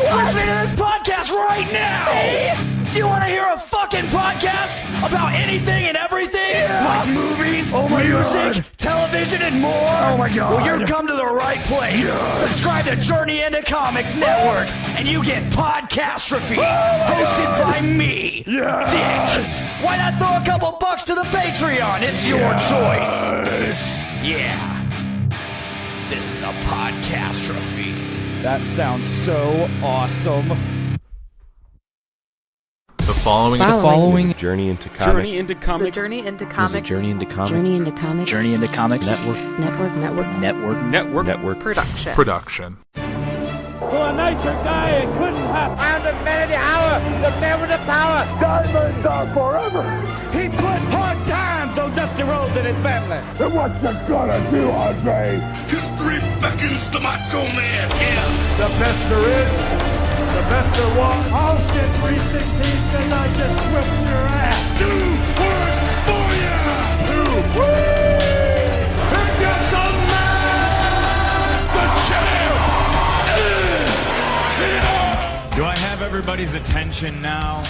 Listen to this podcast right now! Do you want to hear a fucking podcast about anything and everything? Yeah. Like movies, music, television, and more? Oh my god. Well, you've come to the right place. Yes. Subscribe to Journey into Comics Network, and you get Podcastrophe, hosted by me, Yes. Dick. Why not throw a couple bucks to the Patreon? It's your choice. Yeah. This is a Podcastrophe. That sounds so awesome. The following is a Journey into Comics. Journey into It's a Comics. journey into Is a comics. Journey into Comics. Journey into comics. Journey into Comics Network. production. To a nicer guy, it couldn't happen. I am the man of the hour, the man with the power. Diamonds are forever. He put hard times on Dusty Rhodes and his family. And what you gonna do, Andre? History beckons the Macho Man. Yeah. The best there is, the best there was. Austin 316 says I just whipped your ass. Two words for ya. If you're some man, the champ is here. Do I have everybody's attention now?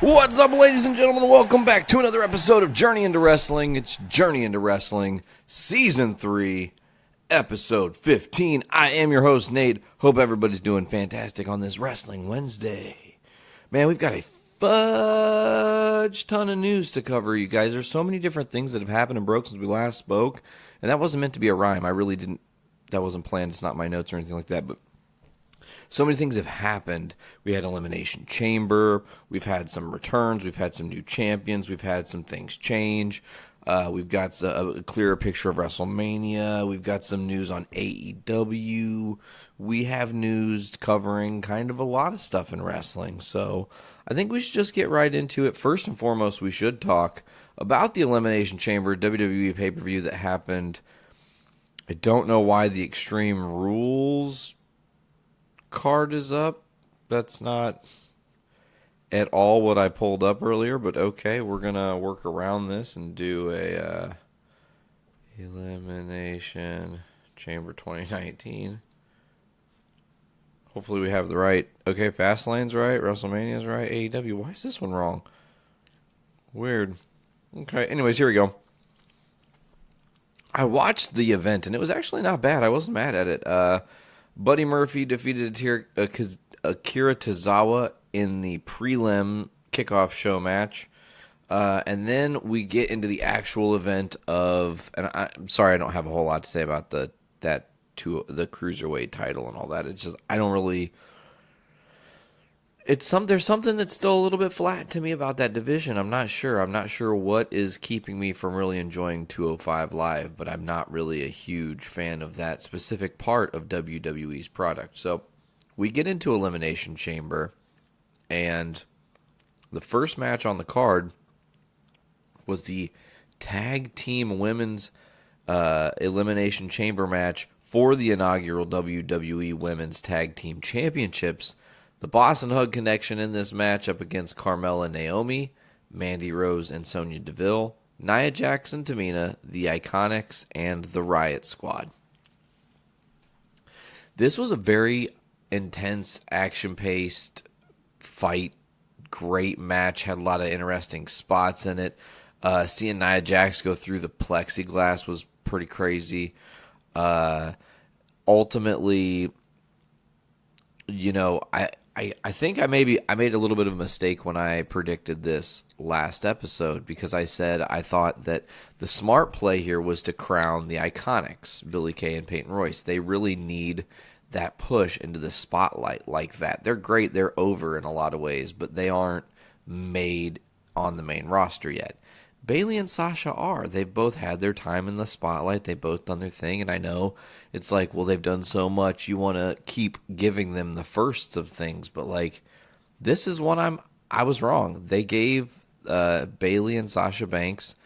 What's up, ladies and gentlemen? Welcome back to another episode of Journey into Wrestling. It's Journey into Wrestling, Season 3, Episode 15. I am your host, Nate. Hope everybody's doing fantastic on this Wrestling Wednesday. Man, we've got a fudge ton of news to cover, you guys. There's so many different things that have happened and broke since we last spoke, and that wasn't meant to be a rhyme. I really didn't, that wasn't planned. It's not my notes or anything like that, but so many things have happened. We had Elimination Chamber. We've had some returns. We've had some new champions. We've had some things change. We've got a clearer picture of WrestleMania. We've got some news on AEW. We have news covering kind of a lot of stuff in wrestling. So I think we should just get right into it. First and foremost, we should talk about the Elimination Chamber WWE pay-per-view that happened. I don't know why the Extreme Rules card is up. That's not at all what I pulled up earlier, but okay, we're gonna work around this and do a Elimination Chamber 2019. Hopefully we have the right. Okay, Fastlane's right, WrestleMania's right, AEW. Why is this one wrong? Weird. Okay, anyways, here we go. I watched the event and it was actually not bad. I wasn't mad at it. Buddy Murphy defeated Akira Tozawa in the prelim kickoff show match. And then we get into the actual event of, and I'm sorry I don't have a whole lot to say about the cruiserweight title and all that. It's just, I don't really, there's something that's still a little bit flat to me about that division. I'm not sure what is keeping me from really enjoying 205 Live, but I'm not really a huge fan of that specific part of WWE's product. So we get into Elimination Chamber, and the first match on the card was the Tag Team Women's Elimination Chamber match for the inaugural WWE Women's Tag Team Championships. The Boston Hug Connection in this match up against Carmella and Naomi, Mandy Rose and Sonya Deville, Nia Jax and Tamina, the Iconics, and the Riot Squad. This was a very intense, action-paced fight. Great match. Had a lot of interesting spots in it. Seeing Nia Jax go through the plexiglass was pretty crazy. Ultimately, you know, I think I made a little bit of a mistake when I predicted this last episode, because I said I thought that the smart play here was to crown the Iconics, Billie Kay and Peyton Royce. They really need that push into the spotlight like that. They're great. They're over in a lot of ways, but they aren't made on the main roster yet. Bayley and Sasha are. They've both had their time in the spotlight. They've both done their thing, and I know it's like, well, they've done so much. You want to keep giving them the firsts of things, but like, this is one I was wrong. They gave Bayley and Sasha Banks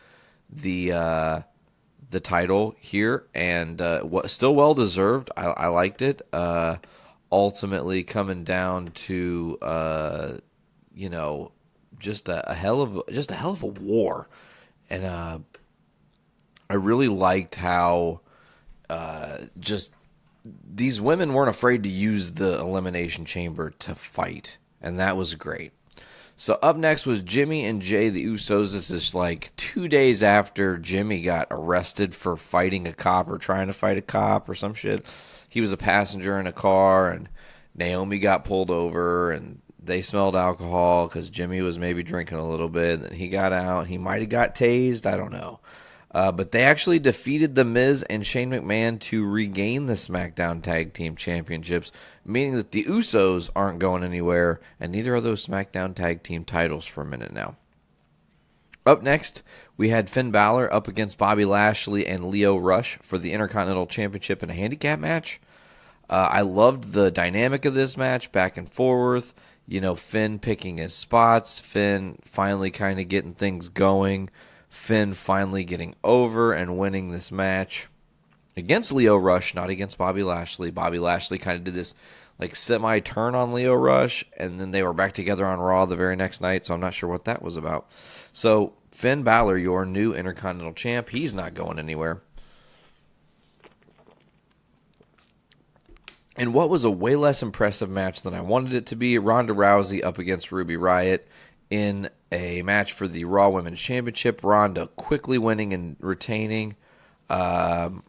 the title here, and still well deserved. I liked it. Ultimately, coming down to just a hell of a war. And I really liked how just these women weren't afraid to use the Elimination Chamber to fight, and that was great. So up next was Jimmy and Jay, the Usos. This is like 2 days after Jimmy got arrested for fighting a cop or trying to fight a cop or some shit. He was a passenger in a car, and Naomi got pulled over, and they smelled alcohol because Jimmy was maybe drinking a little bit. And he got out. He might have got tased. I don't know. But they actually defeated The Miz and Shane McMahon to regain the SmackDown Tag Team Championships, meaning that the Usos aren't going anywhere, and neither are those SmackDown Tag Team titles for a minute now. Up next, we had Finn Balor up against Bobby Lashley and Lio Rush for the Intercontinental Championship in a handicap match. I loved the dynamic of this match, back and forth. You know, Finn picking his spots, Finn finally kind of getting things going, Finn finally getting over and winning this match against Lio Rush, not against Bobby Lashley. Bobby Lashley kind of did this like semi-turn on Lio Rush, and then they were back together on Raw the very next night, so I'm not sure what that was about. So Finn Balor, your new Intercontinental Champ, he's not going anywhere. And what was a way less impressive match than I wanted it to be, Ronda Rousey up against Ruby Riott in a match for the Raw Women's Championship. Ronda quickly winning and retaining Ruby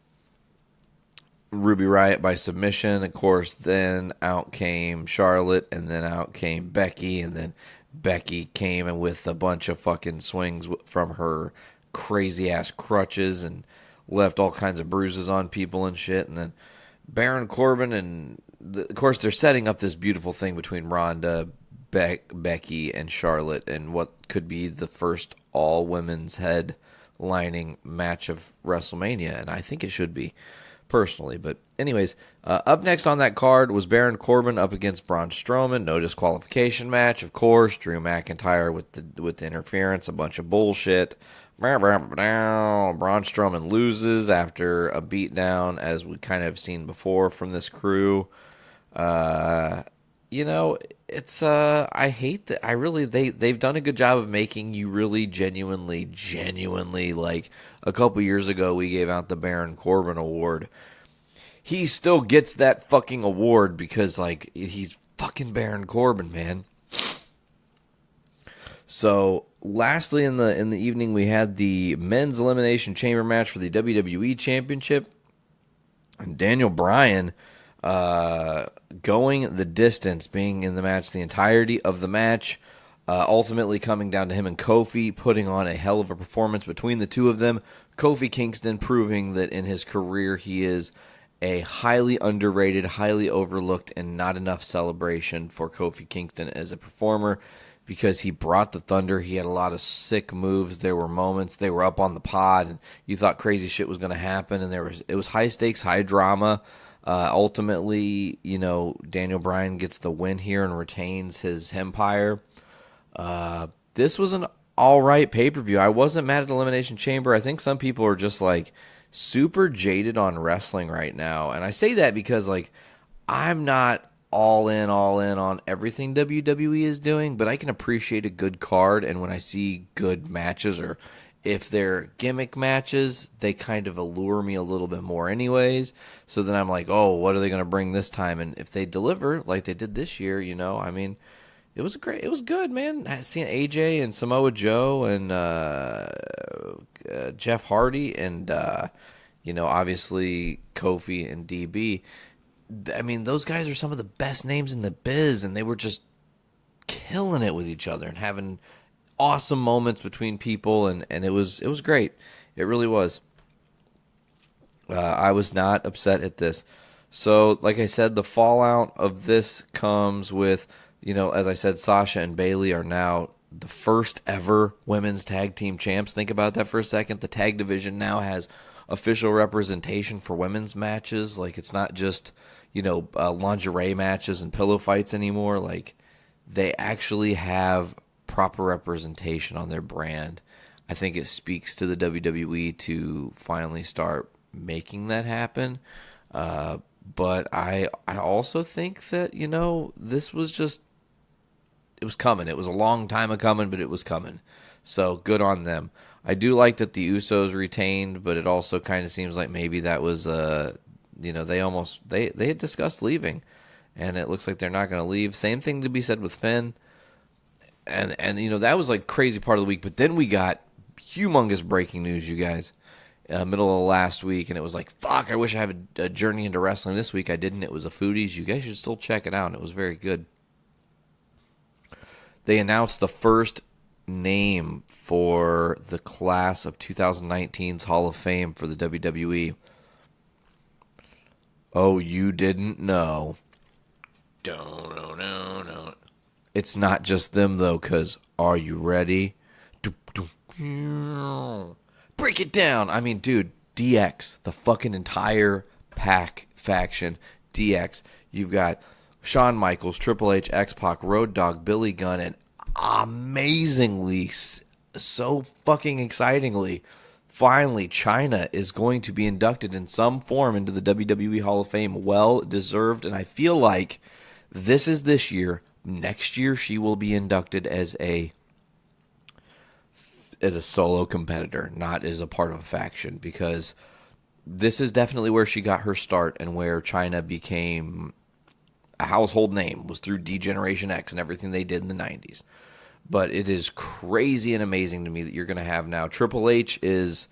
Riott by submission. Of course, then out came Charlotte, and then out came Becky, and then Becky came with a bunch of fucking swings from her crazy-ass crutches and left all kinds of bruises on people and shit. And then Baron Corbin, and of course, they're setting up this beautiful thing between Ronda, Becky, and Charlotte, and what could be the first all-women's headlining match of WrestleMania, and I think it should be, personally. But anyways, up next on that card was Baron Corbin up against Braun Strowman. No disqualification match, of course. Drew McIntyre with the interference, a bunch of bullshit. Braun Strowman loses after a beatdown, as we kind of have seen before from this crew. You know, it's I hate that. They've done a good job of making you really genuinely like a couple years ago we gave out the Baron Corbin award. He still gets that fucking award because like he's fucking Baron Corbin, man. So lastly in the evening we had the men's elimination chamber match for the WWE Championship, and Daniel Bryan going the distance, being in the match the entirety of the match, ultimately coming down to him and Kofi putting on a hell of a performance between the two of them. Kofi Kingston proving that in his career he is a highly underrated, highly overlooked, and not enough celebration for Kofi Kingston as a performer, because he brought the thunder. He had a lot of sick moves. There were moments they were up on the pod and you thought crazy shit was going to happen, and it was high stakes, high drama. Ultimately, you know, Daniel Bryan gets the win here and retains his empire. This was an all right pay-per-view. I wasn't mad at Elimination Chamber. I think some people are just like super jaded on wrestling right now, and I say that because like I'm not all in on everything WWE is doing, but I can appreciate a good card, and when I see good matches, or if they're gimmick matches, they kind of allure me a little bit more anyways. So then I'm like, oh, what are they going to bring this time? And if they deliver like they did this year, you know, I mean, it was good, man. Seeing AJ and Samoa Joe and Jeff Hardy and, you know, obviously Kofi and DB. I mean, those guys are some of the best names in the biz, and they were just killing it with each other and having awesome moments between people, and it was great. It really was. I was not upset at this. So, like I said, the fallout of this comes with, you know, as I said, Sasha and Bayley are now the first ever women's tag team champs. Think about that for a second. The tag division now has official representation for women's matches. Like, it's not just, you know, lingerie matches and pillow fights anymore. Like, they actually have proper representation on their brand. I think it speaks to the WWE to finally start making that happen. But I also think that, you know, this was just, it was coming. It was a long time coming, but it was coming. So good on them. I do like that the Usos retained, but it also kind of seems like maybe that was they had discussed leaving, and it looks like they're not going to leave. Same thing to be said with Finn, and that was like crazy part of the week. But then we got humongous breaking news, you guys, middle of last week, and it was like, fuck, I wish I had a journey into wrestling this week. I didn't. It was a Foodies. You guys should still check it out, and it was very good. They announced the first name for the class of 2019's Hall of Fame for the WWE. Oh, you didn't know. No. It's not just them, though, because are you ready? Break it down. I mean, dude, DX, the fucking entire faction, DX. You've got Shawn Michaels, Triple H, X-Pac, Road Dogg, Billy Gunn, and amazingly, so fucking excitingly, finally, Chyna is going to be inducted in some form into the WWE Hall of Fame. Well deserved, and I feel like this is this year. Next year, she will be inducted as a solo competitor, not as a part of a faction, because this is definitely where she got her start and where Chyna became a household name, was through D-Generation X and everything they did in the 90s. But it is crazy and amazing to me that you're going to have now. Triple H is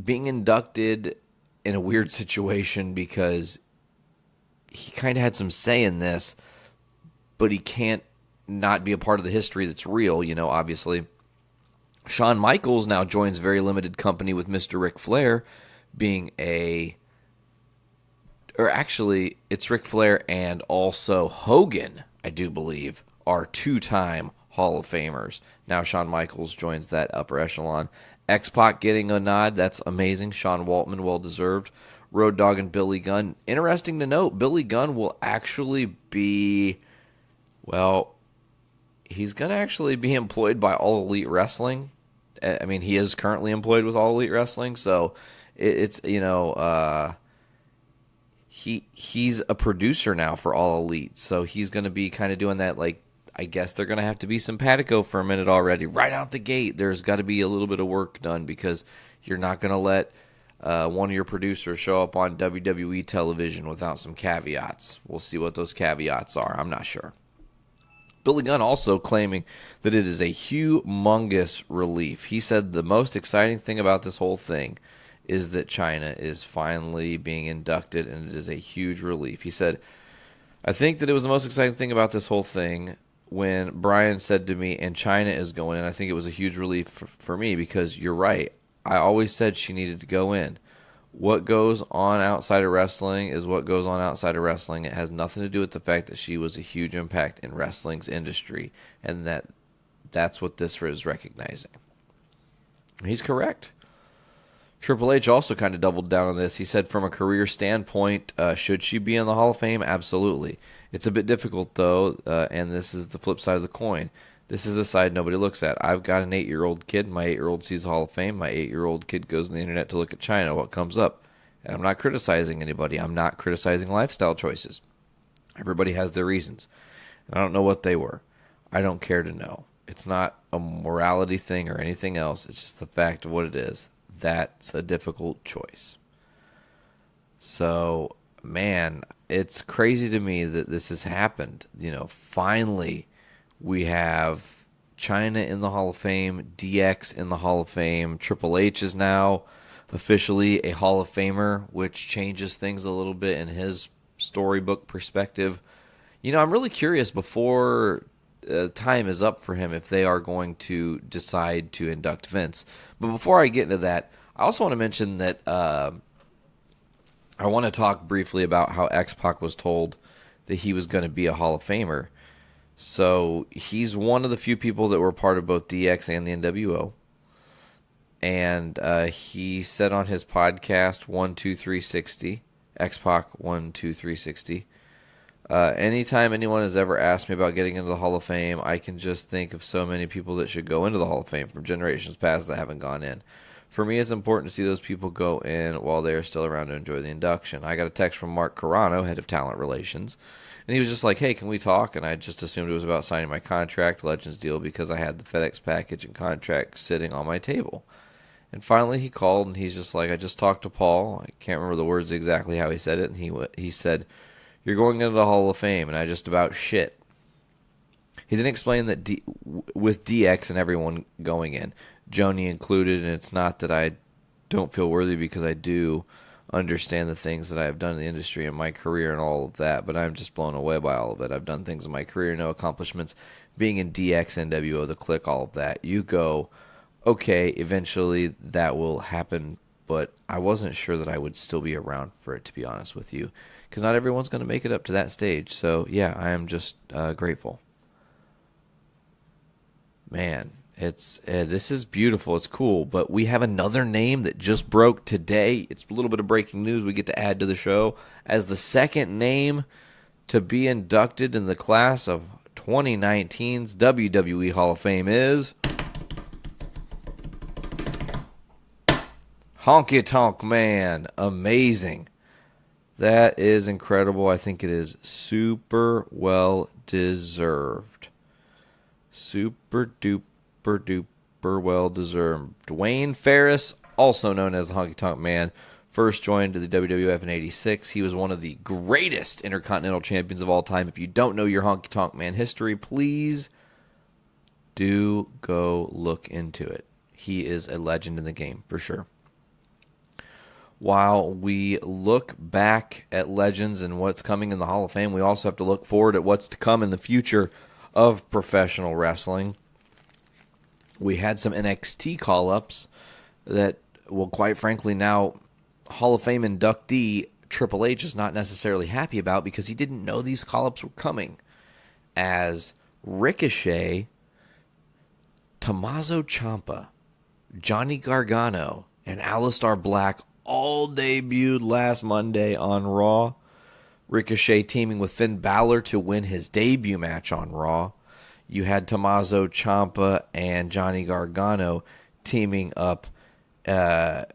being inducted in a weird situation because he kind of had some say in this, but he can't not be a part of the history that's real, obviously. Shawn Michaels now joins very limited company with Mr. Ric Flair being it's Ric Flair and also Hogan, I do believe, are two-time Hall of Famers. Now Shawn Michaels joins that upper echelon. X-Pac getting a nod, that's amazing. Sean Waltman, well-deserved. Road Dogg and Billy Gunn. Interesting to note, Billy Gunn will actually be, he's going to actually be employed by All Elite Wrestling. I mean, he is currently employed with All Elite Wrestling, so it's he's a producer now for All Elite, so he's going to be kind of doing that. Like, I guess they're going to have to be simpatico for a minute already. Right out the gate, there's got to be a little bit of work done because you're not going to let one of your producers show up on WWE television without some caveats. We'll see what those caveats are. I'm not sure. Billy Gunn also claiming that it is a humongous relief. He said the most exciting thing about this whole thing is that Chyna is finally being inducted, and it is a huge relief. He said, I think that it was the most exciting thing about this whole thing when Brian said to me, and Chyna is going in. I think it was a huge relief for me because you're right. I always said she needed to go in. What goes on outside of wrestling is what goes on outside of wrestling. It has nothing to do with the fact that she was a huge impact in wrestling's industry, and that's what this is recognizing. He's correct. Triple H also kind of doubled down on this. He said from a career standpoint, should she be in the Hall of Fame? Absolutely. It's a bit difficult, though, and this is the flip side of the coin. This is the side nobody looks at. I've got an 8-year-old kid. My 8-year-old sees the Hall of Fame. My 8-year-old kid goes on the internet to look at Chyna. What comes up? And I'm not criticizing anybody. I'm not criticizing lifestyle choices. Everybody has their reasons. And I don't know what they were. I don't care to know. It's not a morality thing or anything else. It's just the fact of what it is. That's a difficult choice. So, man, it's crazy to me that this has happened. Finally, we have Chyna in the Hall of Fame, DX in the Hall of Fame. Triple H is now officially a Hall of Famer, which changes things a little bit in his storybook perspective. I'm really curious before time is up for him if they are going to decide to induct Vince. But before I get into that, I also want to mention that I want to talk briefly about how X-Pac was told that he was going to be a Hall of Famer. So he's one of the few people that were part of both DX and the NWO. And he said on his podcast, 12360, X-Pac 12360, anytime anyone has ever asked me about getting into the Hall of Fame, I can just think of so many people that should go into the Hall of Fame from generations past that haven't gone in. For me, it's important to see those people go in while they are still around to enjoy the induction. I got a text from Mark Carano, head of talent relations, and he was just like, hey, can we talk? And I just assumed it was about signing my contract, Legends deal, because I had the FedEx package and contract sitting on my table. And finally he called, and he's just like, I just talked to Paul. I can't remember the words exactly how he said it. And he said, you're going into the Hall of Fame. And I just about shit. He then explained that with DX and everyone going in, Joni included, and it's not that I don't feel worthy, because I do understand the things that I have done in the industry and my career and all of that, but I'm just blown away by all of it. I've done things in my career, no accomplishments, being in DX, NWO, the Click, all of that. You go, okay, eventually that will happen, but I wasn't sure that I would still be around for it, to be honest with you, because not everyone's going to make it up to that stage. So, yeah, I am just grateful. Man, this is beautiful. It's cool, but we have another name that just broke today. It's a little bit of breaking news we get to add to the show as the second name to be inducted in the class of 2019's WWE Hall of Fame is Honky Tonk Man. Amazing. That is incredible. I think it is super well deserved. Super duper well deserved. Dwayne Ferris, also known as the Honky Tonk Man, first joined the WWF in '86. He was one of the greatest Intercontinental Champions of all time. If you don't know your Honky Tonk Man history, please do go look into it. He is a legend in the game, for sure. While we look back at legends and what's coming in the Hall of Fame, we also have to look forward at what's to come in the future of professional wrestling. We had some NXT call-ups that, well, quite frankly, now Hall of Fame inductee Triple H is not necessarily happy about, because he didn't know these call-ups were coming. As Ricochet, Tommaso Ciampa, Johnny Gargano, and Aleister Black all debuted last Monday on Raw. Ricochet teaming with Finn Balor to win his debut match on Raw. You had Tommaso Ciampa and Johnny Gargano teaming up to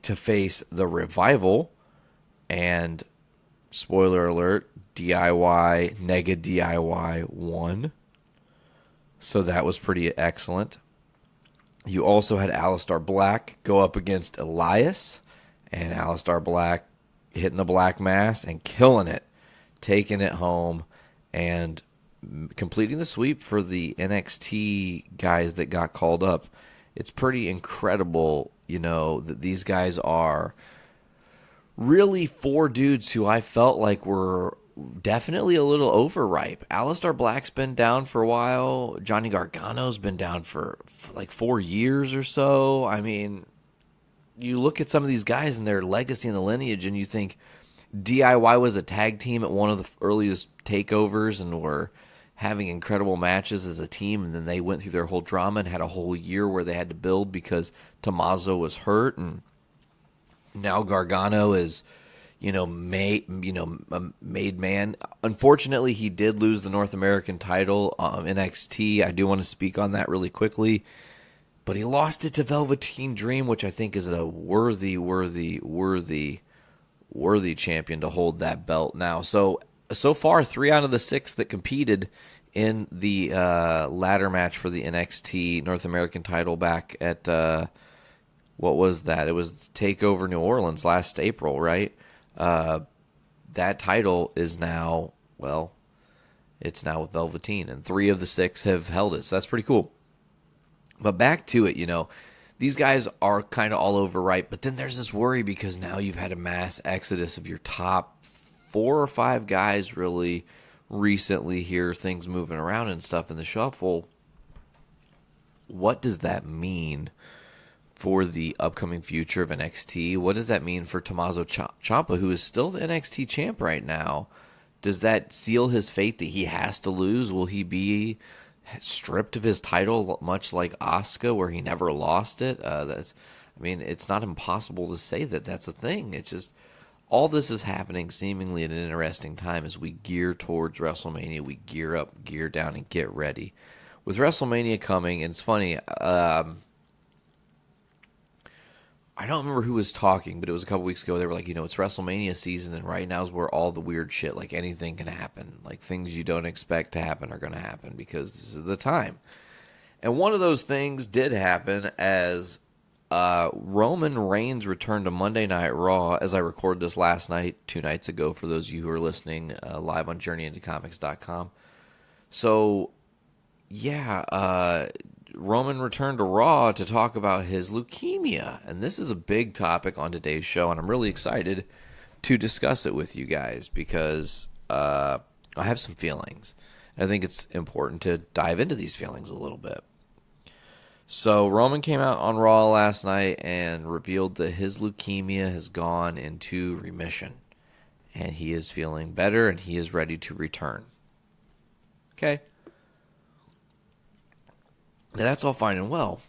face the Revival. And, spoiler alert, DIY, Nega DIY won. So that was pretty excellent. You also had Aleister Black go up against Elias. And Aleister Black hitting the Black Mass and killing it, taking it home, and completing the sweep for the NXT guys that got called up. It's pretty incredible, that these guys are really four dudes who I felt like were definitely a little overripe. Aleister Black's been down for a while. Johnny Gargano's been down for like 4 years or so. I mean, you look at some of these guys and their legacy and the lineage, and you think DIY was a tag team at one of the earliest takeovers and were having incredible matches as a team, and then they went through their whole drama and had a whole year where they had to build because Tommaso was hurt, and now Gargano is, made man. Unfortunately, he did lose the North American title NXT. I do want to speak on that really quickly. But he lost it to Velveteen Dream, which I think is a worthy champion to hold that belt now. So far, 3 out of the 6 that competed in the ladder match for the NXT North American title back at, what was that? It was TakeOver New Orleans last April, right? That title is now, it's now with Velveteen, and 3 of the 6 have held it, so that's pretty cool. But back to it, these guys are kind of all over, right? But then there's this worry because now you've had a mass exodus of your top 4 or 5 guys really recently here, things moving around and stuff in the shuffle. What does that mean for the upcoming future of NXT? What does that mean for Tommaso Ciampa, who is still the NXT champ right now? Does that seal his fate that he has to lose? Will he be stripped of his title, much like Asuka, where he never lost it? It's not impossible to say that that's a thing. It's just all this is happening seemingly at an interesting time as we gear towards WrestleMania. We gear up, gear down, and get ready. With WrestleMania coming, and it's funny, I don't remember who was talking, but it was a couple weeks ago. They were like, it's WrestleMania season, and right now is where all the weird shit, like anything can happen. Like things you don't expect to happen are going to happen because this is the time. And one of those things did happen as Roman Reigns returned to Monday Night Raw as I recorded this last night, 2 nights ago, for those of you who are listening live on JourneyIntoComics.com. So, yeah, Roman returned to Raw to talk about his leukemia. And this is a big topic on today's show, and I'm really excited to discuss it with you guys because I have some feelings. I think it's important to dive into these feelings a little bit. So Roman came out on Raw last night and revealed that his leukemia has gone into remission. And he is feeling better and he is ready to return. Okay. Now that's all fine and well.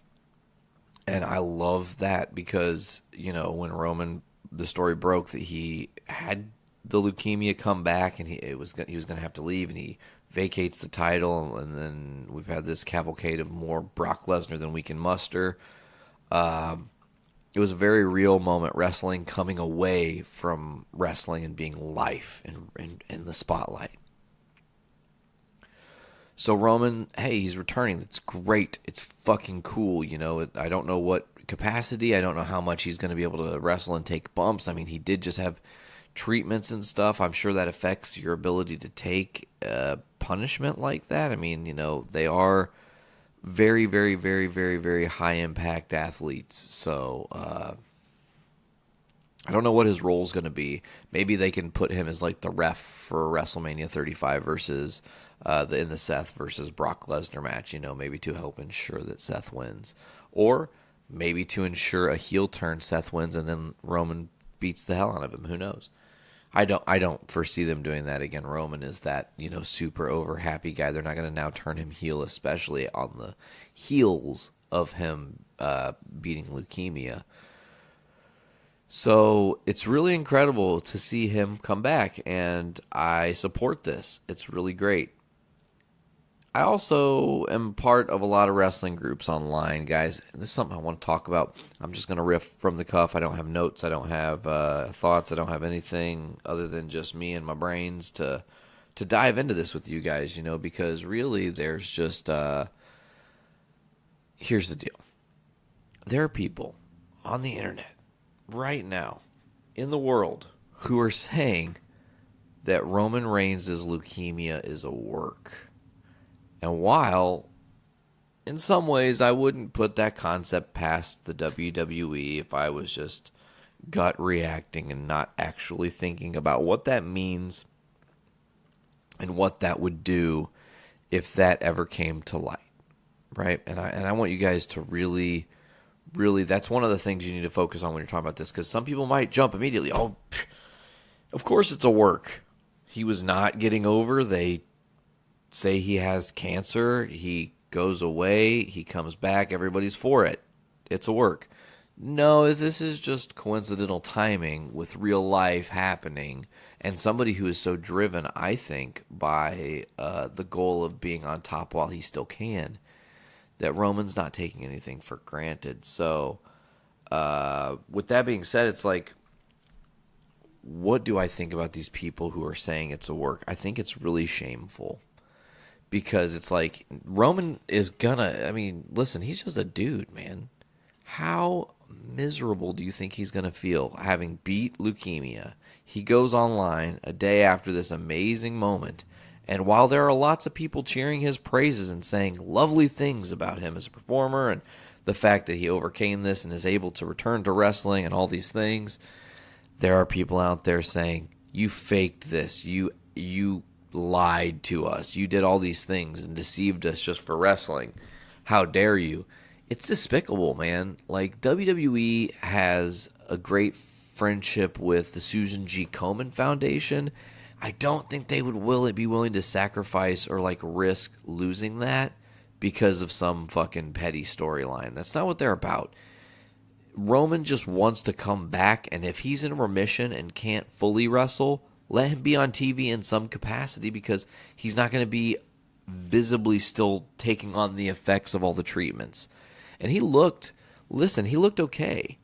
And I love that because, you know, when Roman, the story broke that he had the leukemia come back and he was going to have to leave and he vacates the title, and then we've had this cavalcade of more Brock Lesnar than we can muster. It was a very real moment, wrestling coming away from wrestling and being life in the spotlight. So Roman, hey, he's returning. That's great. It's fucking cool. You know, I don't know what capacity. I don't know how much he's going to be able to wrestle and take bumps. I mean, he did just have treatments and stuff. I'm sure that affects your ability to take punishment like that. I mean, you know, they are very, very, very, very, very high impact athletes. So I don't know what his role is going to be. Maybe they can put him as like the ref for WrestleMania 35 versus in the Seth versus Brock Lesnar match. You know, maybe to help ensure that Seth wins, or maybe to ensure a heel turn, Seth wins, and then Roman beats the hell out of him. Who knows? I don't foresee them doing that again. Roman is that, you know, super over happy guy. They're not going to now turn him heel, especially on the heels of him beating leukemia. So it's really incredible to see him come back, and I support this. It's really great. I also am part of a lot of wrestling groups online, guys. This is something I want to talk about. I'm just going to riff from the cuff. I don't have notes. I don't have thoughts. I don't have anything other than just me and my brains to dive into this with you guys, you know, because really there's just here's the deal. There are people on the internet right now in the world who are saying that Roman Reigns' leukemia is a work. And while, in some ways, I wouldn't put that concept past the WWE if I was just gut reacting and not actually thinking about what that means and what that would do if that ever came to light, right? And I want you guys to really, that's one of the things you need to focus on when you're talking about this, because some people might jump immediately, oh, of course it's a work. He was not getting over. They say he has cancer, he goes away, he comes back, everybody's for it. It's a work. No, this is just coincidental timing with real life happening, and somebody who is so driven, I think, by the goal of being on top while he still can, that Roman's not taking anything for granted. So, with that being said, it's like, what do I think about these people who are saying it's a work? I think it's really shameful. Because it's like, Roman is gonna, I mean, listen, he's just a dude, man. How miserable do you think he's gonna feel having beat leukemia? He goes online a day after this amazing moment, and while there are lots of people cheering his praises and saying lovely things about him as a performer and the fact that he overcame this and is able to return to wrestling and all these things, there are people out there saying, you faked this, you lied to us, you did all these things and deceived us just for wrestling. How dare you? It's despicable, man. Like, WWE has a great friendship with the Susan G. Komen Foundation. I don't think they would be willing to sacrifice or like risk losing that because of some fucking petty storyline. That's not what they're about. Roman just wants to come back, and if he's in remission and can't fully wrestle, let him be on TV in some capacity, because he's not going to be visibly still taking on the effects of all the treatments. And he looked okay.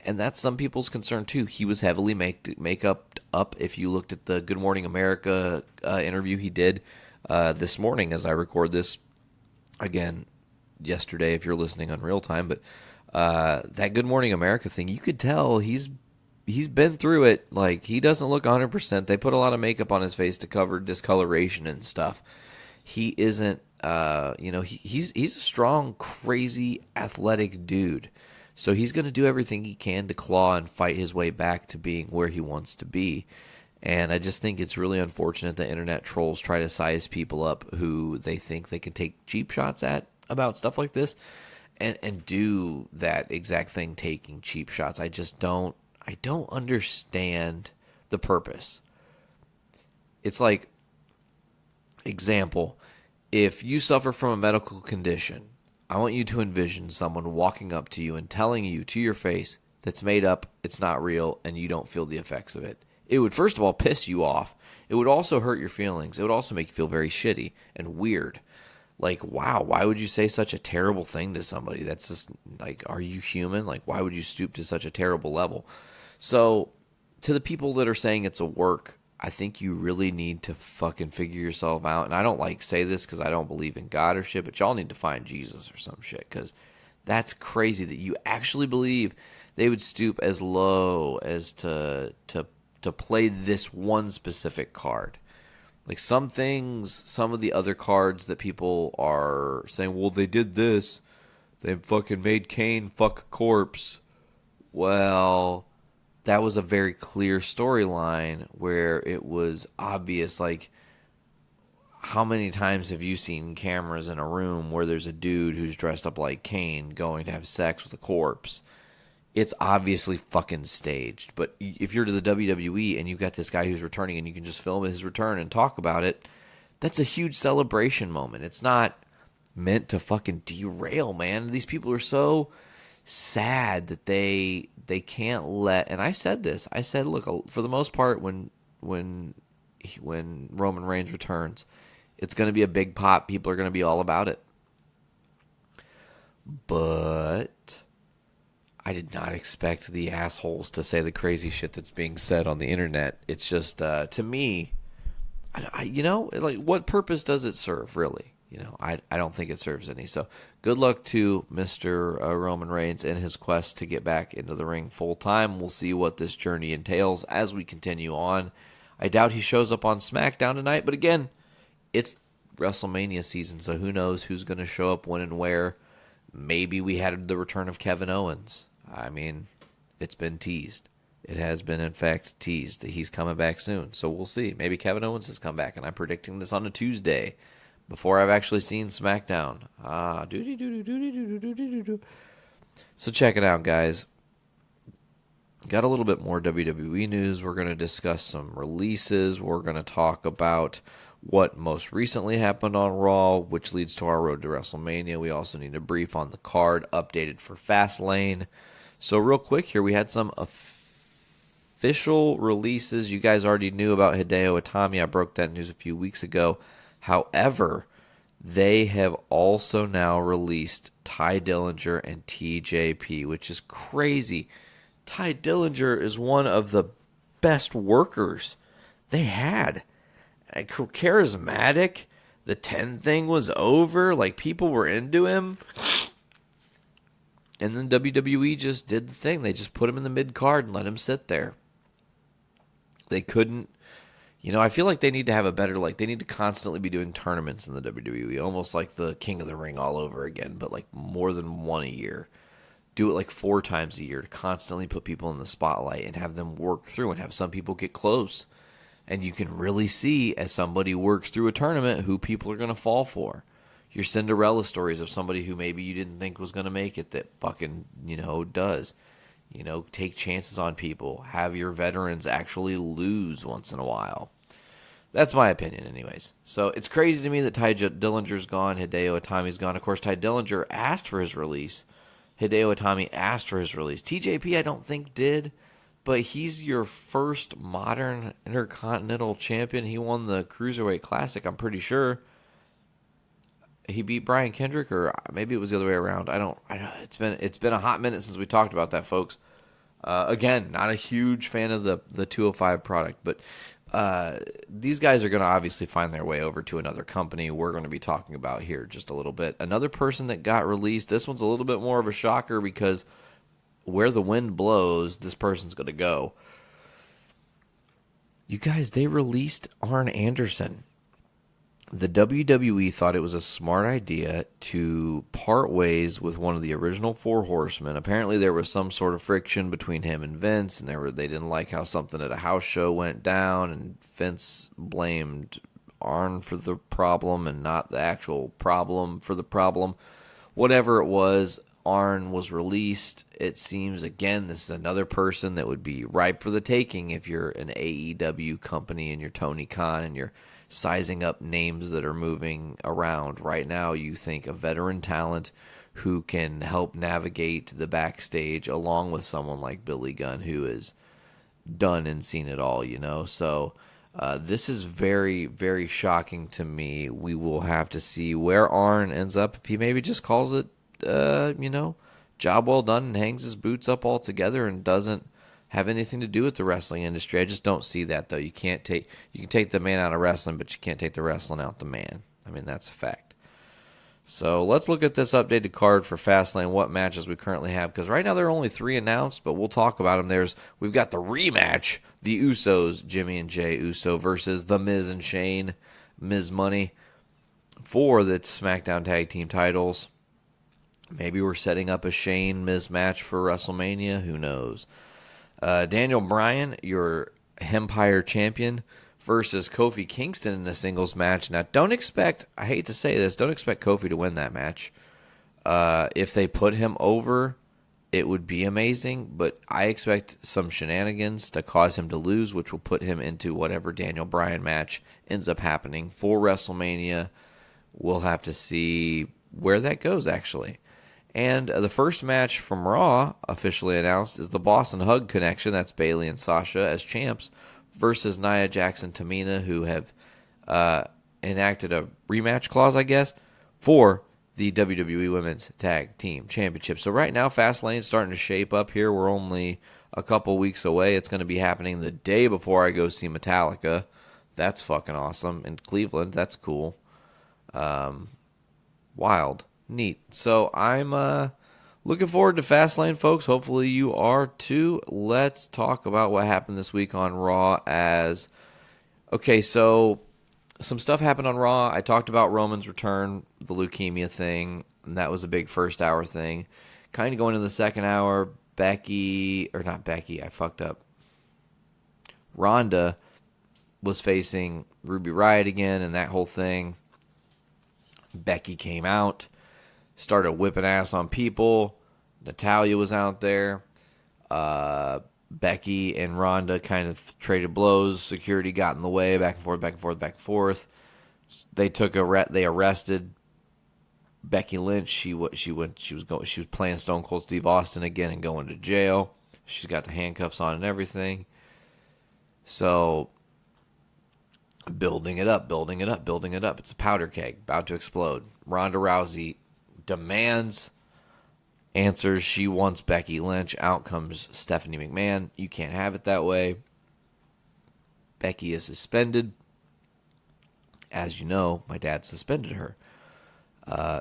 And that's some people's concern too. He was heavily makeup up. If you looked at the Good Morning America interview he did this morning as I record this, again, yesterday if you're listening on real time, but that Good Morning America thing, you could tell he's been through it. Like, he doesn't look 100%. They put a lot of makeup on his face to cover discoloration and stuff. He isn't, he's a strong, crazy, athletic dude. So he's going to do everything he can to claw and fight his way back to being where he wants to be. And I just think it's really unfortunate that internet trolls try to size people up who they think they can take cheap shots at about stuff like this and do that exact thing, taking cheap shots. I don't understand the purpose. It's like, example, if you suffer from a medical condition, I want you to envision someone walking up to you and telling you to your face that's made up, it's not real, and you don't feel the effects of it. It would, first of all, piss you off. It would also hurt your feelings. It would also make you feel very shitty and weird. Like, wow, why would you say such a terrible thing to somebody? That's just, like, are you human? Like, why would you stoop to such a terrible level? So, to the people that are saying it's a work, I think you really need to fucking figure yourself out. And I don't say this because I don't believe in God or shit, but y'all need to find Jesus or some shit, because that's crazy that you actually believe they would stoop as low as to play this one specific card. Like, some things, some of the other cards that people are saying, well, they did this, they fucking made Kane fuck a corpse. Well, that was a very clear storyline where it was obvious. Like, how many times have you seen cameras in a room where there's a dude who's dressed up like Kane going to have sex with a corpse? It's obviously fucking staged. But if you're to the WWE and you've got this guy who's returning and you can just film his return and talk about it, that's a huge celebration moment. It's not meant to fucking derail, man. These people are so sad that they can't let. And I said this. I said, look, for the most part, when Roman Reigns returns, it's going to be a big pop. People are going to be all about it. But I did not expect the assholes to say the crazy shit that's being said on the internet. It's just, to me, like, what purpose does it serve, really? I don't think it serves any. So good luck to Mr. Roman Reigns in his quest to get back into the ring full time. We'll see what this journey entails as we continue on. I doubt he shows up on SmackDown tonight, but again, it's WrestleMania season, so who knows who's going to show up when and where. Maybe we had the return of Kevin Owens. I mean, it's been teased. It has been, in fact, teased that he's coming back soon. So we'll see. Maybe Kevin Owens has come back, and I'm predicting this on a Tuesday before I've actually seen SmackDown. So check it out, guys. Got a little bit more WWE news. We're going to discuss some releases. We're going to talk about what most recently happened on Raw, which leads to our road to WrestleMania. We also need a brief on the card updated for Fastlane. So real quick here, we had some official releases. You guys already knew about Hideo Itami. I broke that news a few weeks ago. However, they have also now released Ty Dillinger and TJP, which is crazy. Ty Dillinger is one of the best workers they had. Charismatic. The 10 thing was over. Like, people were into him. And then WWE just did the thing. They just put him in the mid-card and let him sit there. They couldn't. I feel like they need to have a better, they need to constantly be doing tournaments in the WWE, almost like the King of the Ring all over again, but more than one a year. Do it 4 times a year to constantly put people in the spotlight and have them work through and have some people get close. And you can really see, as somebody works through a tournament, who people are going to fall for. Your Cinderella stories of somebody who maybe you didn't think was going to make it that fucking, does. Take chances on people. Have your veterans actually lose once in a while. That's my opinion anyways. So it's crazy to me that Ty Dillinger's gone, Hideo Itami's gone. Of course, Ty Dillinger asked for his release. Hideo Itami asked for his release. TJP I don't think did, but he's your first modern Intercontinental Champion. He won the Cruiserweight Classic, I'm pretty sure. He beat Brian Kendrick, or maybe it was the other way around. I don't. It's been a hot minute since we talked about that, folks. Again, not a huge fan of the 205 product, but these guys are going to obviously find their way over to another company we're going to be talking about here just a little bit. Another person that got released, this one's a little bit more of a shocker because where the wind blows, this person's going to go. You guys, they released Arn Anderson. The WWE thought it was a smart idea to part ways with one of the original Four Horsemen. Apparently there was some sort of friction between him and Vince, and they didn't like how something at a house show went down, and Vince blamed Arn for the problem and not the actual problem for the problem. Whatever it was, Arn was released. It seems, again, this is another person that would be ripe for the taking if you're an AEW company and you're Tony Khan and you're sizing up names that are moving around. Right now, you think a veteran talent who can help navigate the backstage along with someone like Billy Gunn who has done and seen it all, So this is very, very shocking to me. We will have to see where Arn ends up. If he maybe just calls it, job well done and hangs his boots up altogether and doesn't have anything to do with the wrestling industry. I just don't see that, though. You can take the man out of wrestling, but you can't take the wrestling out the man. I mean, that's a fact. So let's look at this updated card for Fastlane, what matches we currently have, because right now there are only 3 announced, but we'll talk about them. We've got the rematch, the Usos, Jimmy and Jay Uso versus The Miz and Shane, Miz Money, for the SmackDown Tag Team titles. Maybe we're setting up a Shane-Miz match for WrestleMania. Who knows? Daniel Bryan, your Empire champion, versus Kofi Kingston in a singles match. Now, I hate to say this, don't expect Kofi to win that match. If they put him over, it would be amazing, but I expect some shenanigans to cause him to lose, which will put him into whatever Daniel Bryan match ends up happening for WrestleMania. We'll have to see where that goes, actually. And the first match from Raw, officially announced, is the Boss and Hug Connection. That's Bayley and Sasha as champs versus Nia Jax and Tamina, who have enacted a rematch clause, I guess, for the WWE Women's Tag Team Championship. So right now, Fastlane is starting to shape up here. We're only a couple weeks away. It's going to be happening the day before I go see Metallica. That's fucking awesome. In Cleveland, that's cool. Wild. Neat. So I'm looking forward to Fastlane, folks. Hopefully you are too. Let's talk about what happened this week on Raw. So some stuff happened on Raw. I talked about Roman's return, the leukemia thing, and that was a big first hour thing. Kind of going into the second hour, Ronda was facing Ruby Riott again and that whole thing. Becky came out, started whipping ass on people. Natalya was out there. Becky and Ronda kind of traded blows. Security got in the way, back and forth, back and forth, back and forth. They arrested Becky Lynch. She was playing Stone Cold Steve Austin again and going to jail. She's got the handcuffs on and everything. So building it up. It's a powder keg about to explode. Ronda Rousey demands answers. She wants Becky Lynch. Out comes Stephanie McMahon. You can't have it that way. Becky is suspended. As you know, my dad suspended her.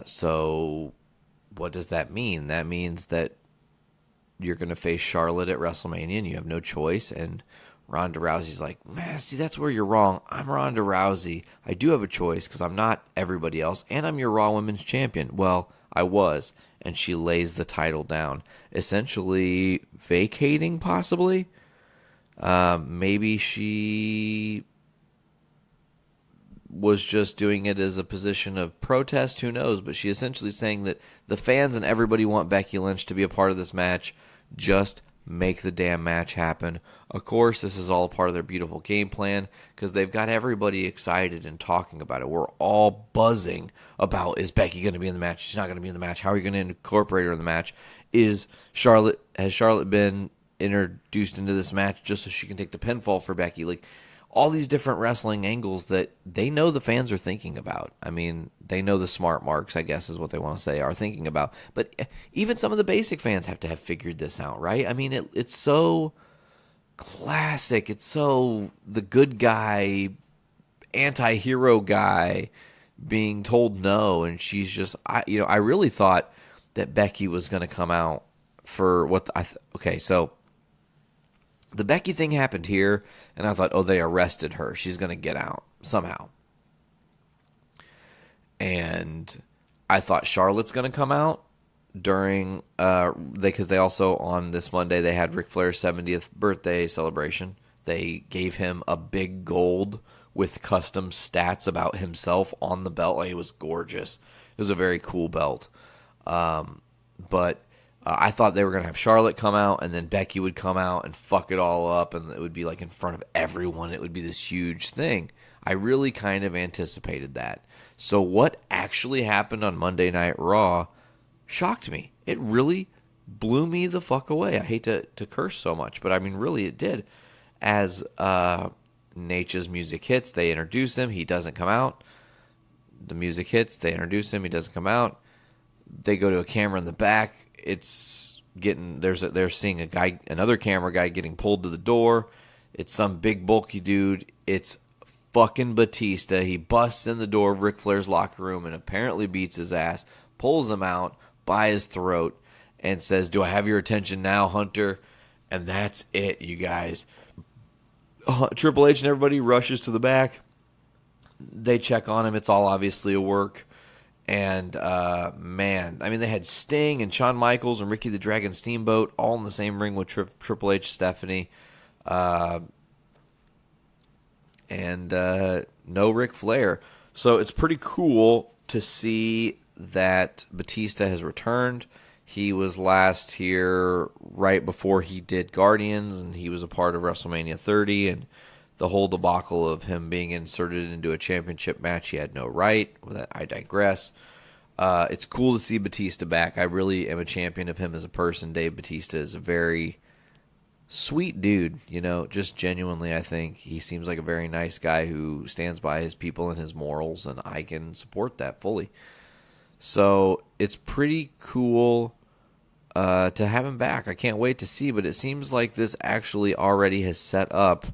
So what does that mean? That means that you're going to face Charlotte at WrestleMania and you have no choice. And Ronda Rousey's like, man, see, that's where you're wrong. I'm Ronda Rousey. I do have a choice because I'm not everybody else, and I'm your Raw Women's Champion. Well, I was, and she lays the title down, essentially vacating, possibly. Maybe she was just doing it as a position of protest, who knows, but she essentially saying that the fans and everybody want Becky Lynch to be a part of this match. Just make the damn match happen. Of course, this is all part of their beautiful game plan because they've got everybody excited and talking about it. We're all buzzing about, is Becky going to be in the match? She's not going to be in the match. How are you going to incorporate her in the match? Has Charlotte been introduced into this match just so she can take the pinfall for Becky? Like, all these different wrestling angles that they know the fans are thinking about. I mean, they know the smart marks, I guess is what they want to say, are thinking about. But even some of the basic fans have to have figured this out, right? I mean, it's so classic. It's so the good guy, anti-hero guy being told no, and she's just, I really thought that Becky was going to come out for what okay, so the Becky thing happened here, and I thought, oh, they arrested her. She's going to get out somehow. And I thought Charlotte's going to come out during, because they also, on this Monday, they had Ric Flair's 70th birthday celebration. They gave him a big gold with custom stats about himself on the belt. Like, it was gorgeous. It was a very cool belt. But I thought they were going to have Charlotte come out, and then Becky would come out and fuck it all up, and it would be like in front of everyone. It would be this huge thing. I really kind of anticipated that. So what actually happened on Monday Night Raw shocked me. It really blew me the fuck away. I hate to curse so much, but I mean, really, it did. As Nature's music hits, they introduce him. He doesn't come out. The music hits. They introduce him. He doesn't come out. They go to a camera in the back. It's getting they're seeing another camera guy getting pulled to the door. It's some big bulky dude. It's fucking Batista. He busts in the door of Ric Flair's locker room and apparently beats his ass, pulls him out by his throat, and says, "Do I have your attention now, Hunter?" And that's it, you guys. Triple H and everybody rushes to the back. They check on him. It's all obviously a work. And, man, I mean, they had Sting and Shawn Michaels and Ricky the Dragon Steamboat all in the same ring with Triple H, Stephanie. And no Ric Flair. So it's pretty cool to see that Batista has returned. He was last here right before he did Guardians, and he was a part of WrestleMania 30, and the whole debacle of him being inserted into a championship match he had no right. I digress. It's cool to see Batista back. I really am a champion of him as a person. Dave Batista is a very sweet dude, just genuinely. I think he seems like a very nice guy who stands by his people and his morals, and I can support that fully. So it's pretty cool to have him back. I can't wait to see, but it seems like this actually already has set up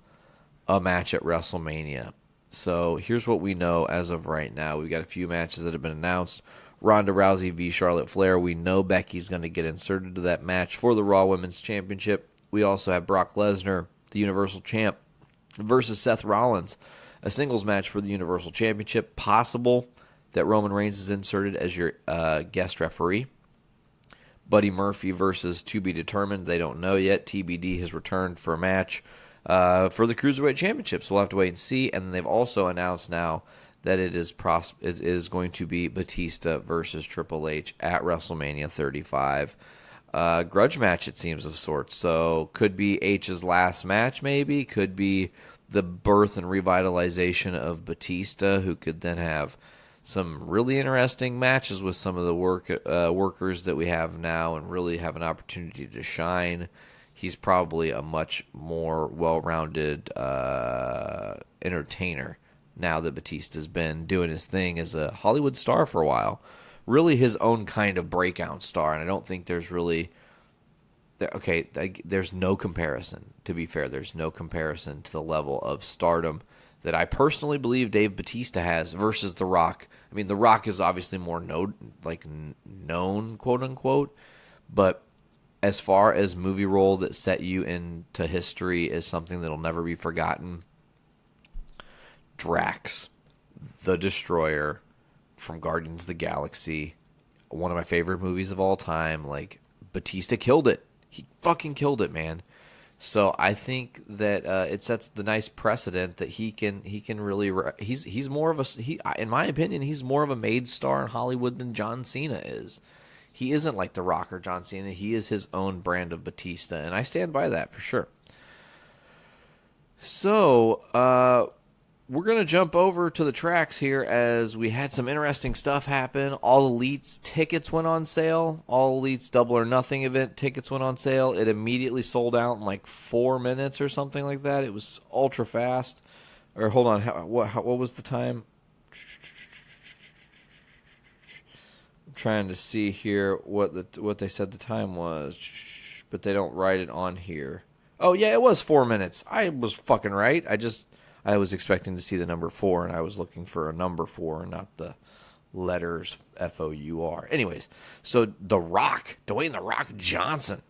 a match at WrestleMania. So here's what we know as of right now. We've got a few matches that have been announced. Ronda Rousey v. Charlotte Flair. We know Becky's going to get inserted to that match for the Raw Women's Championship. We also have Brock Lesnar, the Universal Champ, versus Seth Rollins. A singles match for the Universal Championship. Possible that Roman Reigns is inserted as your guest referee. Buddy Murphy versus To Be Determined. They don't know yet. TBD has returned for a match for the Cruiserweight Championship, so we'll have to wait and see. And they've also announced now that it is going to be Batista versus Triple H at WrestleMania 35. Grudge match, it seems, of sorts. So could be H's last match, maybe. Could be the birth and revitalization of Batista, who could then have some really interesting matches with some of the workers that we have now and really have an opportunity to shine. He's probably a much more well-rounded entertainer now that Batista's been doing his thing as a Hollywood star for a while. Really his own kind of breakout star, and I don't think there's really... there's no comparison, to be fair. There's no comparison to the level of stardom that I personally believe Dave Batista has versus The Rock. I mean, The Rock is obviously more known, quote-unquote, but as far as movie role that set you into history is something that'll never be forgotten, Drax, the Destroyer from Guardians of the Galaxy, one of my favorite movies of all time. Like, Batista killed it. He fucking killed it, man. So I think that it sets the nice precedent that he can really he's more of in my opinion, he's more of a made star in Hollywood than John Cena is. He isn't like The Rock or John Cena. He is his own brand of Batista, and I stand by that for sure. So we're going to jump over to the tracks here as we had some interesting stuff happen. All Elite's tickets went on sale. All Elite's Double or Nothing event tickets went on sale. It immediately sold out in like 4 minutes or something like that. It was ultra fast. Or hold on, what was the time? I'm trying to see here what they said the time was, but they don't write it on here. Oh, yeah, it was 4 minutes. I was fucking right. I was expecting to see the number 4, and I was looking for a number 4 and not the letters Four. Anyways, so Dwayne The Rock Johnson,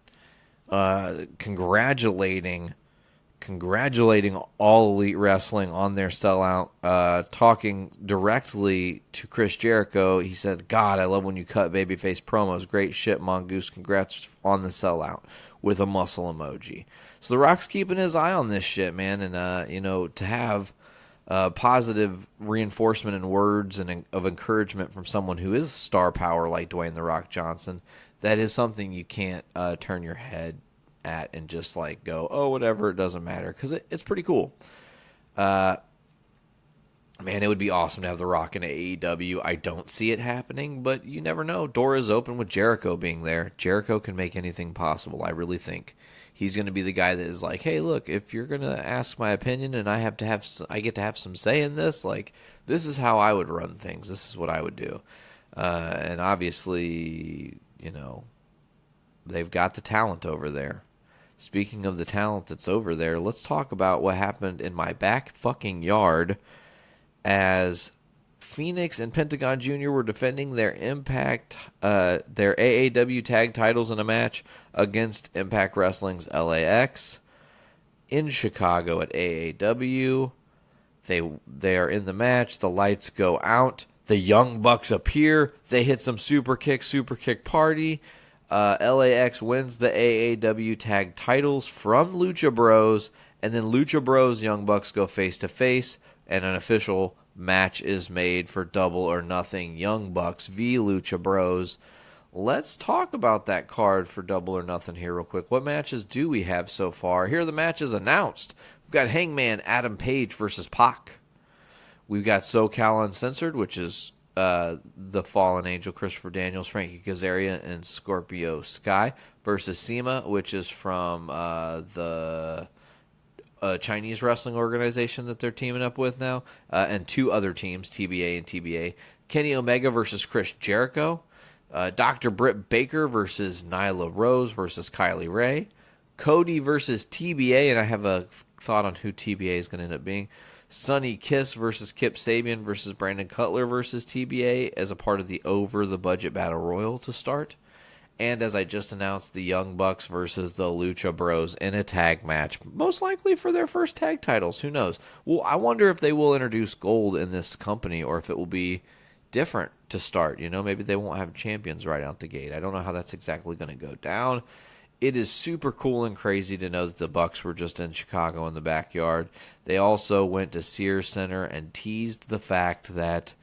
congratulating All Elite Wrestling on their sellout, talking directly to Chris Jericho. He said, God, I love when you cut babyface promos. Great shit, Mongoose. Congrats on the sellout, with a muscle emoji. So The Rock's keeping his eye on this shit, man. And, to have positive reinforcement and words and of encouragement from someone who is star power like Dwayne The Rock Johnson, that is something you can't turn your head at and just like go, oh, whatever, it doesn't matter, because it's pretty cool. Man, it would be awesome to have The Rock in AEW. I don't see it happening, but you never know. Door is open with Jericho being there. Jericho can make anything possible, I really think. He's going to be the guy that is like, hey, look, if you're going to ask my opinion and I get to have some say in this, like, this is how I would run things. This is what I would do. And obviously, they've got the talent over there. Speaking of the talent that's over there, let's talk about what happened in my back fucking yard as Phoenix and Pentagon Jr. were defending their their AAW tag titles in a match against Impact Wrestling's LAX in Chicago at AAW. They are in the match. The lights go out. The Young Bucks appear. They hit some super kick party. LAX wins the AAW tag titles from Lucha Bros, and then Lucha Bros Young Bucks go face to face, and an official match is made for Double or Nothing, Young Bucks v Lucha Bros. Let's talk about that card for Double or Nothing here real quick. What matches do we have so far? Here are the matches announced. We've got Hangman Adam Page versus Pac. We've got SoCal Uncensored, which is the Fallen Angel, Christopher Daniels, Frankie Kazarian, and Scorpio Sky versus SEMA, which is from the Chinese wrestling organization that they're teaming up with now, and two other teams, TBA and TBA. Kenny Omega versus Chris Jericho. Dr. Britt Baker versus Nyla Rose versus Kylie Ray. Cody versus TBA, and I have a thought on who TBA is going to end up being. Sonny Kiss versus Kip Sabian versus Brandon Cutler versus TBA as a part of the Over the Budget Battle Royal to start. And as I just announced, the Young Bucks versus the Lucha Bros in a tag match, most likely for their first tag titles. Who knows? Well, I wonder if they will introduce gold in this company or if it will be different to start. Maybe they won't have champions right out the gate. I don't know how that's exactly going to go down. It is super cool and crazy to know that the Bucks were just in Chicago in the backyard. They also went to Sears Center and teased the fact that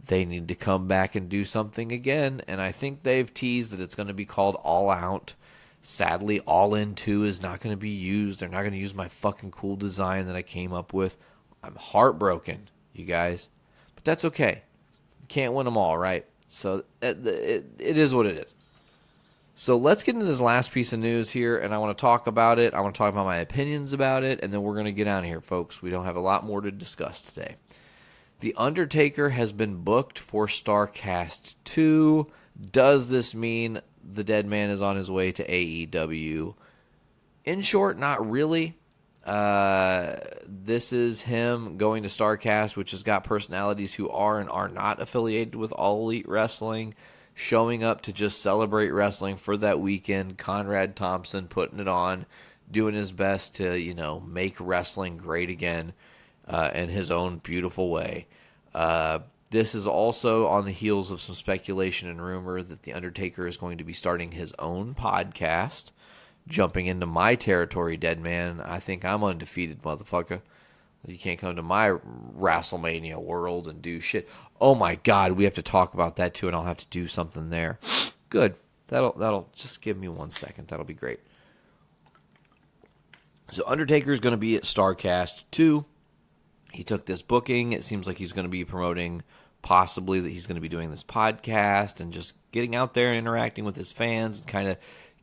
they need to come back and do something again, and I think they've teased that it's going to be called All Out. Sadly, All In 2 is not going to be used. They're not going to use my fucking cool design that I came up with. I'm heartbroken, you guys. But that's okay. You can't win them all, right? So it is what it is. So let's get into this last piece of news here, and I want to talk about it. I want to talk about my opinions about it, and then we're going to get out of here, folks. We don't have a lot more to discuss today. The Undertaker has been booked for StarCast 2. Does this mean the dead man is on his way to AEW? In short, not really. This is him going to StarCast, which has got personalities who are and are not affiliated with All Elite Wrestling, showing up to just celebrate wrestling for that weekend. Conrad Thompson putting it on, doing his best to, make wrestling great again in his own beautiful way. This is also on the heels of some speculation and rumor that The Undertaker is going to be starting his own podcast, jumping into my territory, dead man. I think I'm undefeated, motherfucker. You can't come to my WrestleMania world and do shit. Oh my God, we have to talk about that too, and I'll have to do something there. Good. That'll just give me 1 second. That'll be great. So Undertaker is going to be at StarCast 2. He took this booking. It seems like he's going to be promoting possibly that he's going to be doing this podcast and just getting out there and interacting with his fans and kind of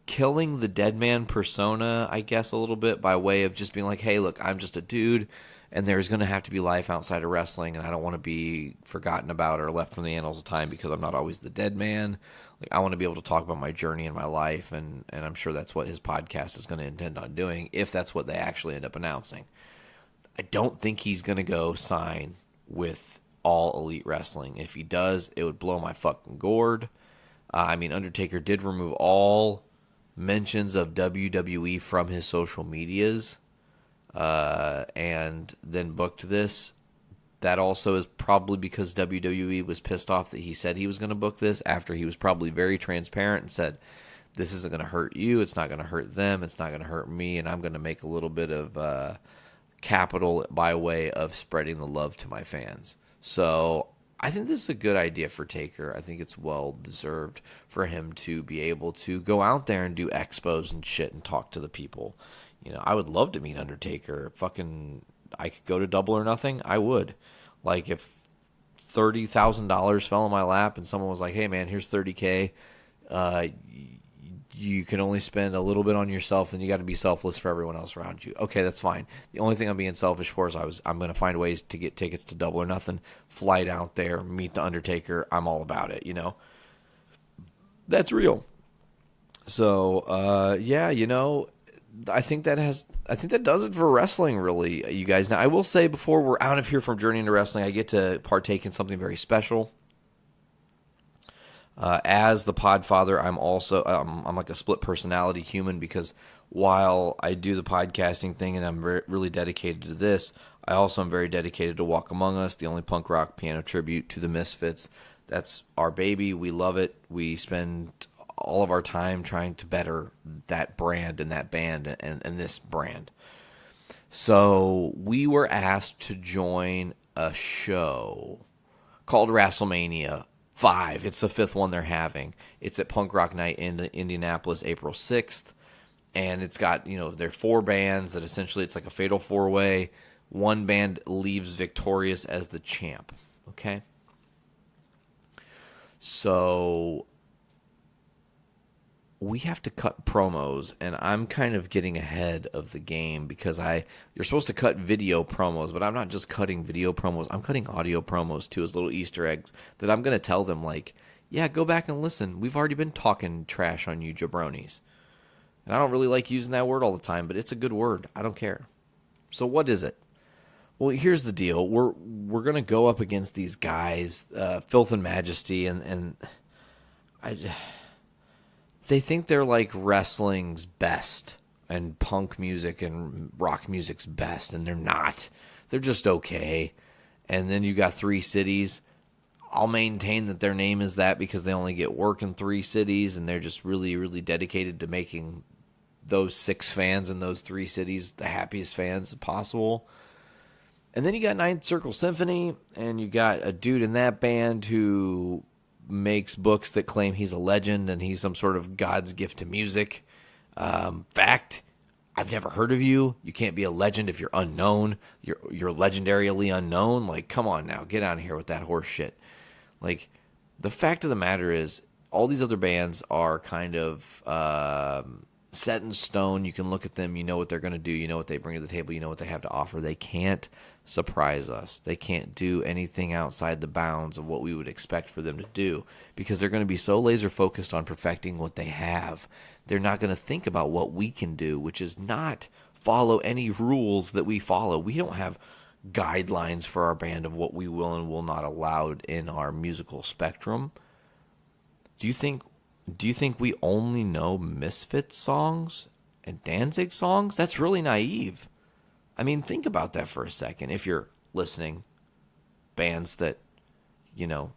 killing the dead man persona, I guess, a little bit by way of just being like, hey, look, I'm just a dude, and there's going to have to be life outside of wrestling, and I don't want to be forgotten about or left from the annals of time because I'm not always the dead man. Like, I want to be able to talk about my journey in my life, and I'm sure that's what his podcast is going to intend on doing, if that's what they actually end up announcing. I don't think he's going to go sign with All Elite Wrestling. If he does, it would blow my fucking gourd. Undertaker did remove all mentions of WWE from his social medias, and then booked this. That also is probably because WWE was pissed off that he said he was going to book this after he was probably very transparent and said, this isn't going to hurt you, it's not going to hurt them, it's not going to hurt me, and I'm going to make a little bit of capital by way of spreading the love to my fans. So I think this is a good idea for Taker. I think it's well deserved for him to be able to go out there and do expos and shit and talk to the people. You know, I would love to meet Undertaker. I could go to Double or Nothing, I would. Like, if $30,000 fell in my lap and someone was like, hey man, here's $30K, you can only spend a little bit on yourself, and you got to be selfless for everyone else around you. Okay, that's fine. The only thing I'm being selfish for is I'm going to find ways to get tickets to Double or Nothing, fly out there, meet the Undertaker. I'm all about it, you know. That's real. So, yeah, you know, I think that does it for wrestling, really, you guys. Now, I will say before we're out of here from Journey into Wrestling, I get to partake in something very special. As the Podfather, I'm also I'm like a split personality human, because while I do the podcasting thing and I'm really dedicated to this, I also am very dedicated to Walk Among Us, the only punk rock piano tribute to the Misfits. That's our baby. We love it. We spend all of our time trying to better that brand and that band and this brand. So we were asked to join a show called WrestleMania 5. It's the 5th one they're having. It's at Punk Rock Night in Indianapolis, April 6th. And it's got, you know, there are 4 bands that essentially it's like a fatal 4-way. One band leaves victorious as the champ. Okay? So we have to cut promos, and I'm kind of getting ahead of the game because you're supposed to cut video promos, but I'm not just cutting video promos. I'm cutting audio promos too, as little Easter eggs that I'm going to tell them, like, yeah, go back and listen. We've already been talking trash on you jabronis. And I don't really like using that word all the time, but it's a good word. I don't care. So what is it? Well, here's the deal. We're going to go up against these guys, Filth and Majesty, and they think they're like wrestling's best and punk music and rock music's best, and they're not. They're just okay. And then you got 3 cities. I'll maintain that their name is that because they only get work in 3 cities, and they're just really, really dedicated to making those 6 fans in those 3 cities the happiest fans possible. And then you got Ninth Circle Symphony, and you got a dude in that band who makes books that claim he's a legend and he's some sort of God's gift to music. Fact, I've never heard of you. You can't be a legend if you're unknown. You're legendarily unknown. Like, come on now, get out of here with that horse shit. Like, the fact of the matter is, all these other bands are kind of set in stone. You can look at them, you know what they're going to do, you know what they bring to the table, you know what they have to offer. They can't surprise us. They can't do anything outside the bounds of what we would expect for them to do, because they're going to be so laser focused on perfecting what they have. They're not going to think about what we can do, which is not follow any rules that we follow. We don't have guidelines for our band of what we will and will not allow in our musical spectrum. Do you think we only know Misfits songs and Danzig songs? That's really naive. I mean, think about that for a second. If you're listening, bands that, you know,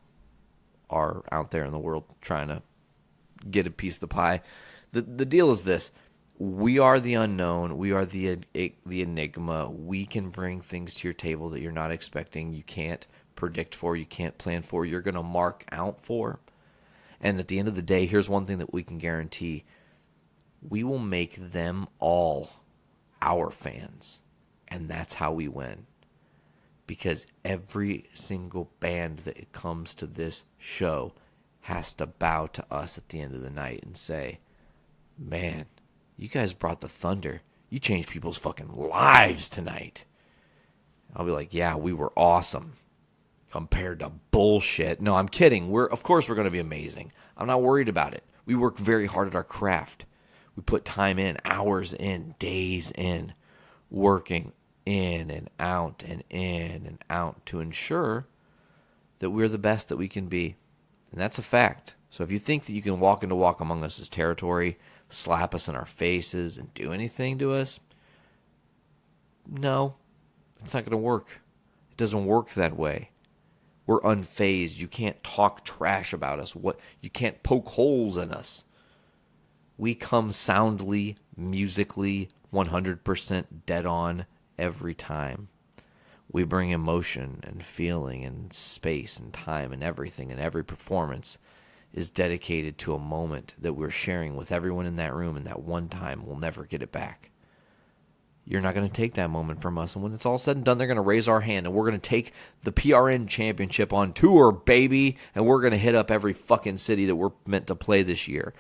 are out there in the world trying to get a piece of the pie. The deal is this. We are the unknown. We are the enigma. We can bring things to your table that you're not expecting. You can't predict for. You can't plan for. You're going to mark out for. And at the end of the day, here's one thing that we can guarantee. We will make them all our fans. And that's how we win. Because every single band that comes to this show has to bow to us at the end of the night and say, man, you guys brought the thunder. You changed people's fucking lives tonight. I'll be like, yeah, we were awesome compared to bullshit. No, I'm kidding. Of course we're going to be amazing. I'm not worried about it. We work very hard at our craft. We put time in, hours in, days in, working in and out and in and out to ensure that we're the best that we can be. And that's a fact. So if you think that you can walk into Walk Among Us' territory, slap us in our faces, and do anything to us, no, it's not going to work. It doesn't work that way. We're unfazed. You can't talk trash about us. You can't poke holes in us. We come soundly, musically, 100% dead on every time. We bring emotion and feeling and space and time and everything, and every performance is dedicated to a moment that we're sharing with everyone in that room, and that one time we'll never get it back. You're not going to take that moment from us, and when it's all said and done, they're going to raise our hand, and we're going to take the PRN championship on tour, baby, and we're going to hit up every fucking city that we're meant to play this year.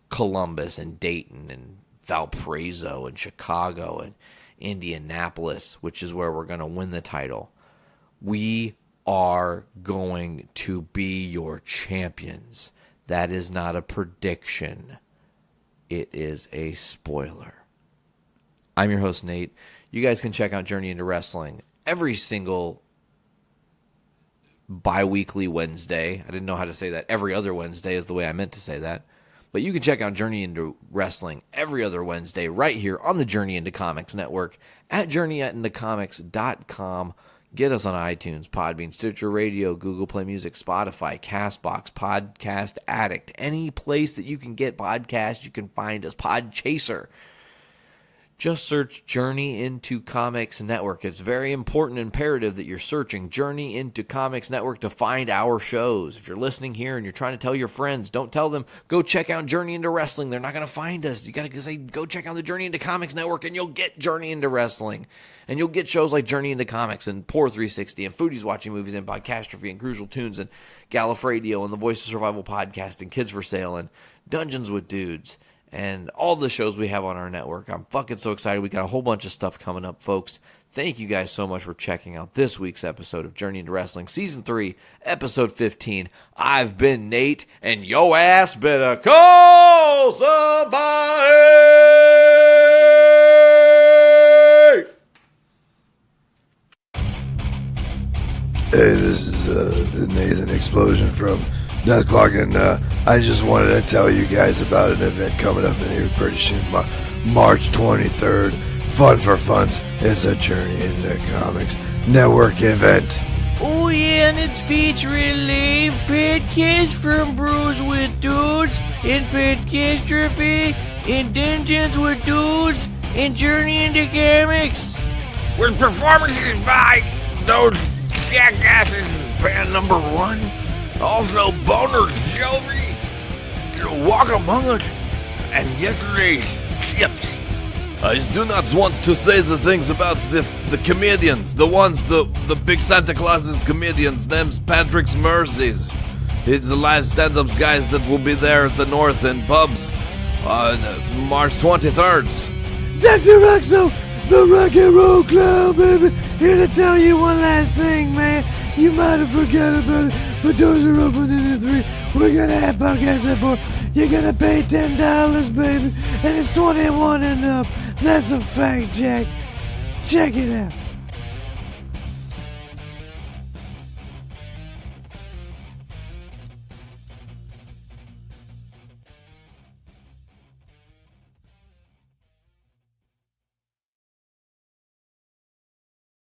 Columbus and Dayton and Valparaiso and Chicago and Indianapolis, which is where we're going to win the title. We are going to be your champions. That is not a prediction. It is a spoiler. I'm your host, Nate. You guys can check out Journey into Wrestling every single bi-weekly Wednesday. I didn't know how to say that. Every other Wednesday is the way I meant to say that. But you can check out Journey into Wrestling every other Wednesday right here on the Journey into Comics Network at journeyintocomics.com. Get us on iTunes, Podbean, Stitcher Radio, Google Play Music, Spotify, CastBox, Podcast Addict. Any place that you can get podcasts, you can find us. Podchaser. Just search Journey into Comics Network. It's very important and imperative that you're searching Journey into Comics Network to find our shows. If you're listening here and you're trying to tell your friends, don't tell them, go check out Journey into Wrestling. They're not going to find us. You got to say, go check out the Journey into Comics Network, and you'll get Journey into Wrestling. And you'll get shows like Journey into Comics and Poor 360 and Foodies Watching Movies and Podcastrophe and Crucial Tunes and Gallifredio and the Voice of Survival Podcast and Kids for Sale and Dungeons with Dudes. And all the shows we have on our network. I'm fucking so excited. We got a whole bunch of stuff coming up, folks. Thank you guys so much for checking out this week's episode of Journey into Wrestling, Season 3, Episode 15. I've been Nate, and yo ass better call somebody! Hey, this is Nathan Explosion from Death Clock, and I just wanted to tell you guys about an event coming up in here pretty soon, March 23rd. Fun for Funds. It's a Journey into Comics Network event. Oh yeah, and it's featuring live podcasts from Brews with Dudes, and Podcastrophe, and Dungeons with Dudes, and Journey into Comics. With performances by those jackasses in band number 1. Also, Boner Shelby, Walk Among Us, and yesterday's chips. I do not want to say the things about the comedians, the big Santa Claus's comedians, them's Patrick's Mercies. It's the live stand-ups guys that will be there at the North End pubs on March 23rd. Dr. Roxo, the Rock and Roll Clown, baby. Here to tell you one last thing, man. You might have forgot about it, but doors are opening at 3. We're gonna have podcasts at 4. You're gonna pay $10, baby, and it's 21 and up. That's a fact, Jack. Check it out.